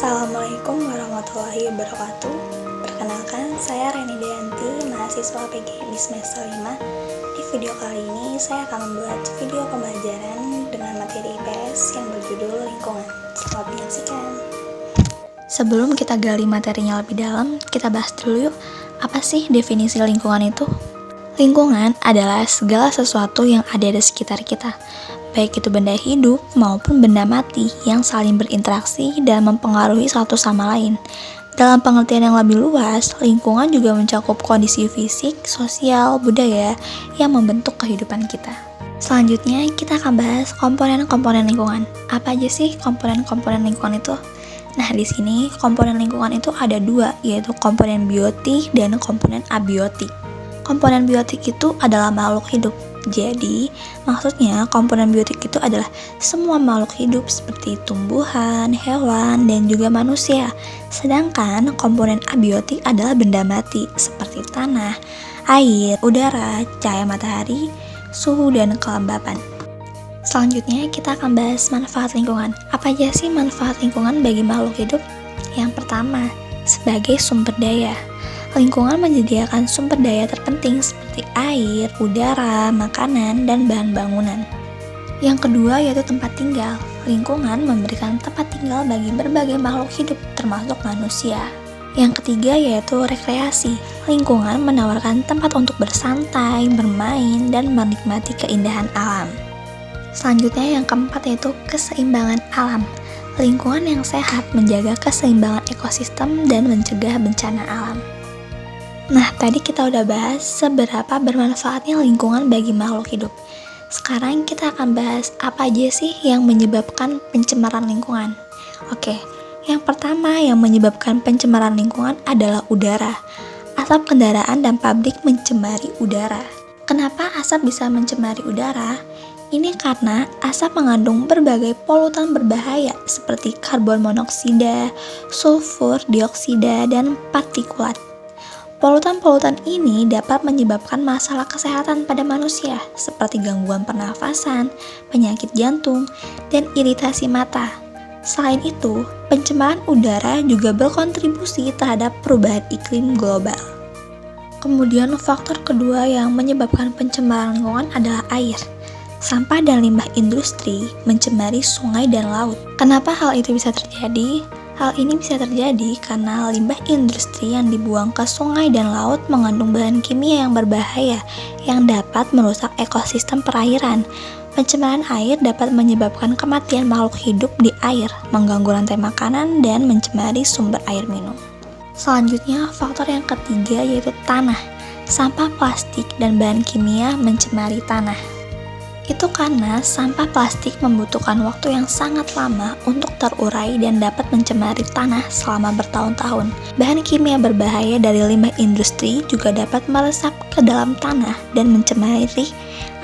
Assalamualaikum warahmatullahi wabarakatuh. Perkenalkan, saya Reni Dayanti, mahasiswa PGI semester 5. Di video kali ini, saya akan membuat video pembelajaran dengan materi IPS yang berjudul lingkungan. Selamat menyaksikan. Sebelum kita gali materinya lebih dalam, kita bahas dulu yuk, apa sih definisi lingkungan itu? Lingkungan adalah segala sesuatu yang ada di sekitar kita, baik itu benda hidup maupun benda mati yang saling berinteraksi dan mempengaruhi satu sama lain. Dalam pengertian yang lebih luas, lingkungan juga mencakup kondisi fisik, sosial, budaya yang membentuk kehidupan kita. Selanjutnya, kita akan bahas komponen-komponen lingkungan. Apa aja sih komponen-komponen lingkungan itu? Nah, di sini komponen lingkungan itu ada dua, yaitu komponen biotik dan komponen abiotik. Komponen biotik itu adalah makhluk hidup. Jadi, maksudnya komponen biotik itu adalah semua makhluk hidup seperti tumbuhan, hewan, dan juga manusia. Sedangkan komponen abiotik adalah benda mati seperti tanah, air, udara, cahaya matahari, suhu, dan kelembapan. Selanjutnya, kita akan bahas manfaat lingkungan. Apa aja sih manfaat lingkungan bagi makhluk hidup? Yang pertama, sebagai sumber daya. Lingkungan menyediakan sumber daya terpenting seperti air, udara, makanan, dan bahan bangunan. Yang kedua yaitu tempat tinggal. Lingkungan memberikan tempat tinggal bagi berbagai makhluk hidup, termasuk manusia. Yang ketiga yaitu rekreasi. Lingkungan menawarkan tempat untuk bersantai, bermain, dan menikmati keindahan alam. Selanjutnya yang keempat yaitu keseimbangan alam. Lingkungan yang sehat menjaga keseimbangan ekosistem dan mencegah bencana alam. Nah, tadi kita udah bahas seberapa bermanfaatnya lingkungan bagi makhluk hidup. Sekarang kita akan bahas apa aja sih yang menyebabkan pencemaran lingkungan. Oke, yang pertama yang menyebabkan pencemaran lingkungan adalah udara. Asap kendaraan dan pabrik mencemari udara. Kenapa asap bisa mencemari udara? Ini karena asap mengandung berbagai polutan berbahaya seperti karbon monoksida, sulfur dioksida, dan partikulat. Polutan-polutan ini dapat menyebabkan masalah kesehatan pada manusia seperti gangguan pernafasan, penyakit jantung, dan iritasi mata. Selain itu, pencemaran udara juga berkontribusi terhadap perubahan iklim global. Kemudian faktor kedua yang menyebabkan pencemaran lingkungan adalah air. Sampah dan limbah industri mencemari sungai dan laut. Kenapa hal itu bisa terjadi? Hal ini bisa terjadi karena limbah industri yang dibuang ke sungai dan laut mengandung bahan kimia yang berbahaya yang dapat merusak ekosistem perairan. Pencemaran air dapat menyebabkan kematian makhluk hidup di air, mengganggu rantai makanan, dan mencemari sumber air minum. Selanjutnya, faktor yang ketiga yaitu tanah. Sampah plastik dan bahan kimia mencemari tanah. Itu karena sampah plastik membutuhkan waktu yang sangat lama untuk terurai dan dapat mencemari tanah selama bertahun-tahun. Bahan kimia berbahaya dari limbah industri juga dapat meresap ke dalam tanah dan mencemari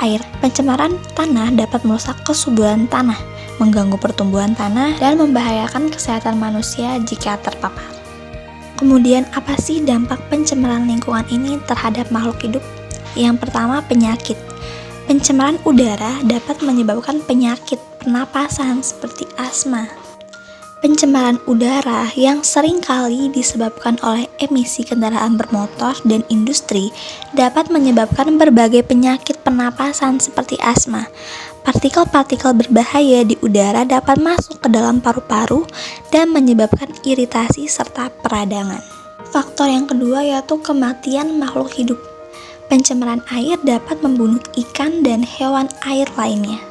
air. Pencemaran tanah dapat merusak kesuburan tanah, mengganggu pertumbuhan tanah, dan membahayakan kesehatan manusia jika terpapar. Kemudian, apa sih dampak pencemaran lingkungan ini terhadap makhluk hidup? Yang pertama, penyakit. Pencemaran udara dapat menyebabkan penyakit pernapasan seperti asma. Pencemaran udara yang sering kali disebabkan oleh emisi kendaraan bermotor dan industri dapat menyebabkan berbagai penyakit pernapasan seperti asma. Partikel-partikel berbahaya di udara dapat masuk ke dalam paru-paru dan menyebabkan iritasi serta peradangan. Faktor yang kedua yaitu kematian makhluk hidup. Pencemaran air dapat membunuh ikan dan hewan air lainnya.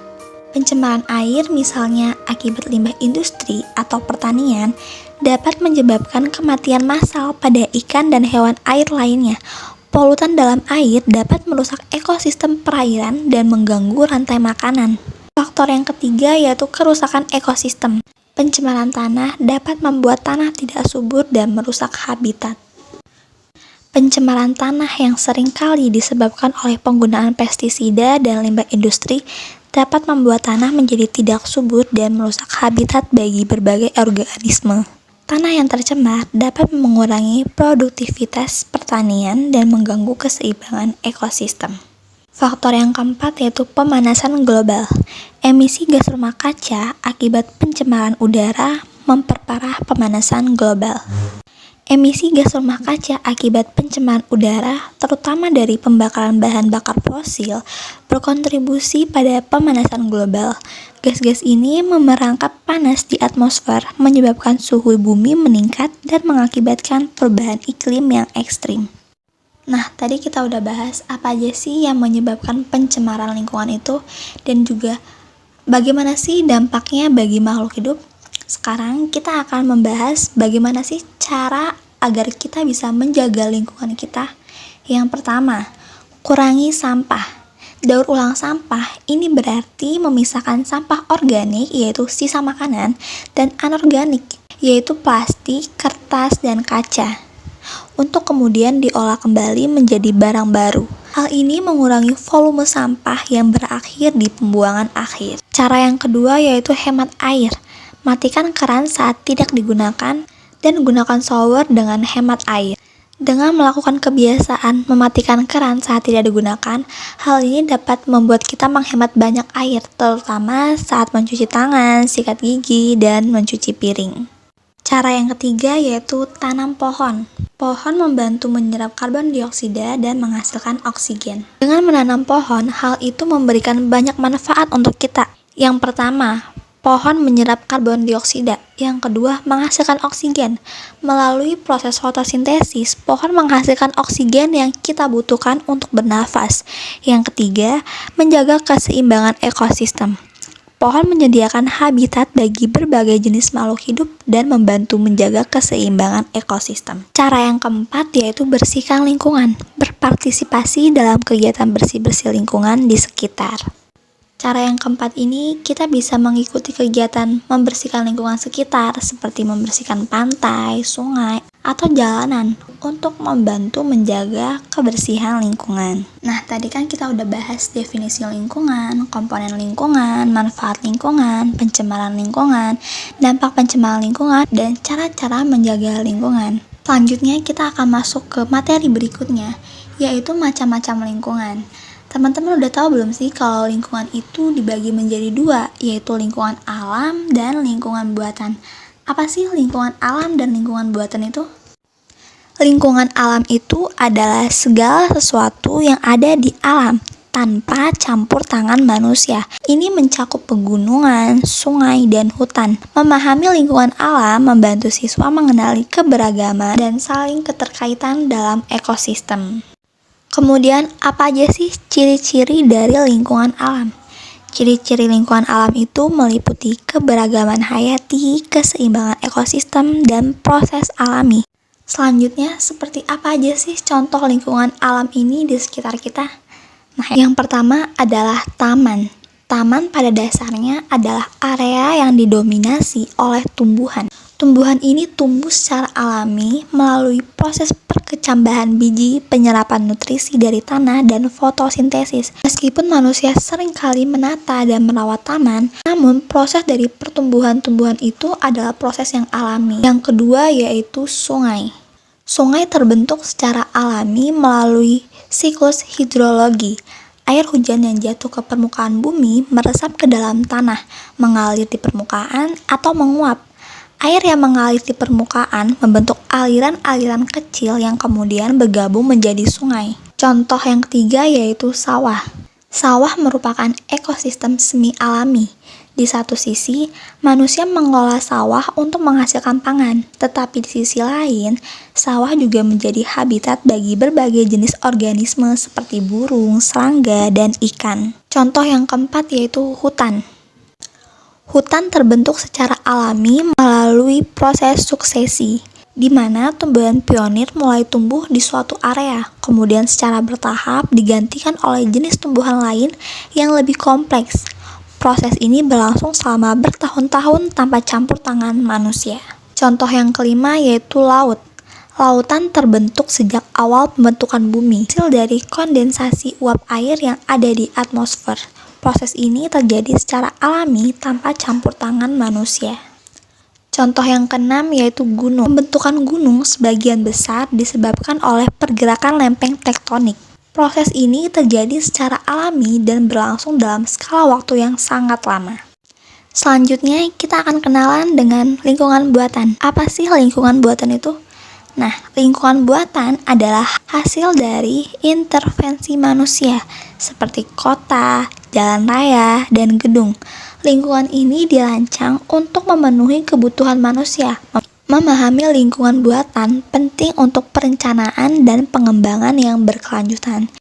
Pencemaran air misalnya akibat limbah industri atau pertanian dapat menyebabkan kematian massal pada ikan dan hewan air lainnya. Polutan dalam air dapat merusak ekosistem perairan dan mengganggu rantai makanan. Faktor yang ketiga yaitu kerusakan ekosistem. Pencemaran tanah dapat membuat tanah tidak subur dan merusak habitat. Pencemaran tanah yang sering kali disebabkan oleh penggunaan pestisida dan limbah industri dapat membuat tanah menjadi tidak subur dan merusak habitat bagi berbagai organisme. Tanah yang tercemar dapat mengurangi produktivitas pertanian dan mengganggu keseimbangan ekosistem. Faktor yang keempat yaitu pemanasan global. Emisi gas rumah kaca akibat pencemaran udara memperparah pemanasan global. Emisi gas rumah kaca akibat pencemaran udara, terutama dari pembakaran bahan bakar fosil, berkontribusi pada pemanasan global. Gas-gas ini memerangkap panas di atmosfer, menyebabkan suhu bumi meningkat dan mengakibatkan perubahan iklim yang ekstrim. Nah, tadi kita udah bahas apa aja sih yang menyebabkan pencemaran lingkungan itu, dan juga bagaimana sih dampaknya bagi makhluk hidup. Sekarang kita akan membahas bagaimana sih cara agar kita bisa menjaga lingkungan kita. Yang pertama, kurangi sampah. Daur ulang sampah ini berarti memisahkan sampah organik, yaitu sisa makanan, dan anorganik, yaitu plastik, kertas, dan kaca, untuk kemudian diolah kembali menjadi barang baru. Hal ini mengurangi volume sampah yang berakhir di pembuangan akhir. Cara yang kedua yaitu hemat air. Matikan keran saat tidak digunakan dan gunakan shower dengan hemat air. Dengan melakukan kebiasaan mematikan keran saat tidak digunakan, hal ini dapat membuat kita menghemat banyak air, terutama saat mencuci tangan, sikat gigi, dan mencuci piring. Cara yang ketiga yaitu tanam pohon. Pohon membantu menyerap karbon dioksida dan menghasilkan oksigen. Dengan menanam pohon, hal itu memberikan banyak manfaat untuk kita. Yang pertama, pohon menyerap karbon dioksida. Yang kedua, menghasilkan oksigen. Melalui proses fotosintesis, pohon menghasilkan oksigen yang kita butuhkan untuk bernafas. Yang ketiga, menjaga keseimbangan ekosistem. Pohon menyediakan habitat bagi berbagai jenis makhluk hidup dan membantu menjaga keseimbangan ekosistem. Cara yang keempat yaitu bersihkan lingkungan. Berpartisipasi dalam kegiatan bersih-bersih lingkungan di sekitar. Cara yang keempat ini, kita bisa mengikuti kegiatan membersihkan lingkungan sekitar seperti membersihkan pantai, sungai, atau jalanan untuk membantu menjaga kebersihan lingkungan. Nah, tadi kan kita udah bahas definisi lingkungan, komponen lingkungan, manfaat lingkungan, pencemaran lingkungan, dampak pencemaran lingkungan, dan cara-cara menjaga lingkungan. Selanjutnya kita akan masuk ke materi berikutnya, yaitu macam-macam lingkungan. Teman-teman udah tahu belum sih kalau lingkungan itu dibagi menjadi dua, yaitu lingkungan alam dan lingkungan buatan. Apa sih lingkungan alam dan lingkungan buatan itu? Lingkungan alam itu adalah segala sesuatu yang ada di alam tanpa campur tangan manusia. Ini mencakup pegunungan, sungai, dan hutan. Memahami lingkungan alam membantu siswa mengenali keberagaman dan saling keterkaitan dalam ekosistem. Kemudian, apa aja sih ciri-ciri dari lingkungan alam? Ciri-ciri lingkungan alam itu meliputi keberagaman hayati, keseimbangan ekosistem, dan proses alami. Selanjutnya, seperti apa aja sih contoh lingkungan alam ini di sekitar kita? Nah, yang pertama adalah taman. Taman pada dasarnya adalah area yang didominasi oleh tumbuhan. Tumbuhan ini tumbuh secara alami melalui proses perkecambahan biji, penyerapan nutrisi dari tanah, dan fotosintesis. Meskipun manusia seringkali menata dan merawat taman, namun proses dari pertumbuhan tumbuhan itu adalah proses yang alami. Yang kedua yaitu sungai. Sungai terbentuk secara alami melalui siklus hidrologi. Air hujan yang jatuh ke permukaan bumi meresap ke dalam tanah, mengalir di permukaan atau menguap. Air yang mengalir di permukaan membentuk aliran-aliran kecil yang kemudian bergabung menjadi sungai. Contoh yang ketiga yaitu sawah. Sawah merupakan ekosistem semi alami. Di satu sisi, manusia mengelola sawah untuk menghasilkan pangan, tetapi di sisi lain, sawah juga menjadi habitat bagi berbagai jenis organisme seperti burung, serangga, dan ikan. Contoh yang keempat yaitu hutan. Hutan terbentuk secara alami melalui proses suksesi, di mana tumbuhan pionir mulai tumbuh di suatu area, kemudian secara bertahap digantikan oleh jenis tumbuhan lain yang lebih kompleks. Proses ini berlangsung selama bertahun-tahun tanpa campur tangan manusia. Contoh yang kelima yaitu laut. Lautan terbentuk sejak awal pembentukan bumi, hasil dari kondensasi uap air yang ada di atmosfer. Proses ini terjadi secara alami tanpa campur tangan manusia. Contoh yang keenam yaitu gunung. Pembentukan gunung sebagian besar disebabkan oleh pergerakan lempeng tektonik. Proses ini terjadi secara alami dan berlangsung dalam skala waktu yang sangat lama. Selanjutnya kita akan kenalan dengan lingkungan buatan. Apa sih lingkungan buatan itu? Nah, lingkungan buatan adalah hasil dari intervensi manusia seperti kota, jalan raya, dan gedung. Lingkungan ini dirancang untuk memenuhi kebutuhan manusia. Memahami lingkungan buatan penting untuk perencanaan dan pengembangan yang berkelanjutan.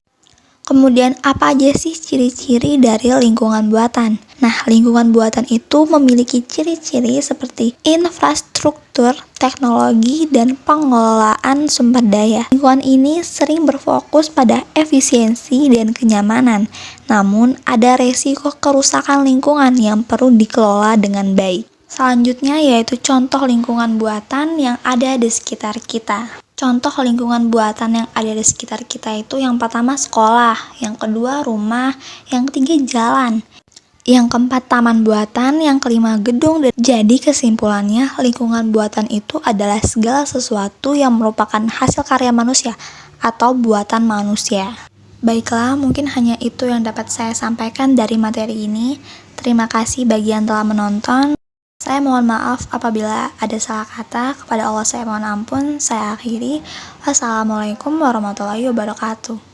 Kemudian apa aja sih ciri-ciri dari lingkungan buatan? Nah, lingkungan buatan itu memiliki ciri-ciri seperti infrastruktur, teknologi, dan pengelolaan sumber daya. Lingkungan ini sering berfokus pada efisiensi dan kenyamanan, namun ada resiko kerusakan lingkungan yang perlu dikelola dengan baik. Selanjutnya yaitu contoh lingkungan buatan yang ada di sekitar kita. Contoh lingkungan buatan yang ada di sekitar kita itu yang pertama sekolah, yang kedua rumah, yang ketiga jalan, yang keempat taman buatan, yang kelima gedung. Jadi kesimpulannya lingkungan buatan itu adalah segala sesuatu yang merupakan hasil karya manusia atau buatan manusia. Baiklah, mungkin hanya itu yang dapat saya sampaikan dari materi ini. Terima kasih bagi yang telah menonton. Saya mohon maaf apabila ada salah kata. Kepada Allah saya mohon ampun. Saya akhiri. Wassalamualaikum warahmatullahi wabarakatuh.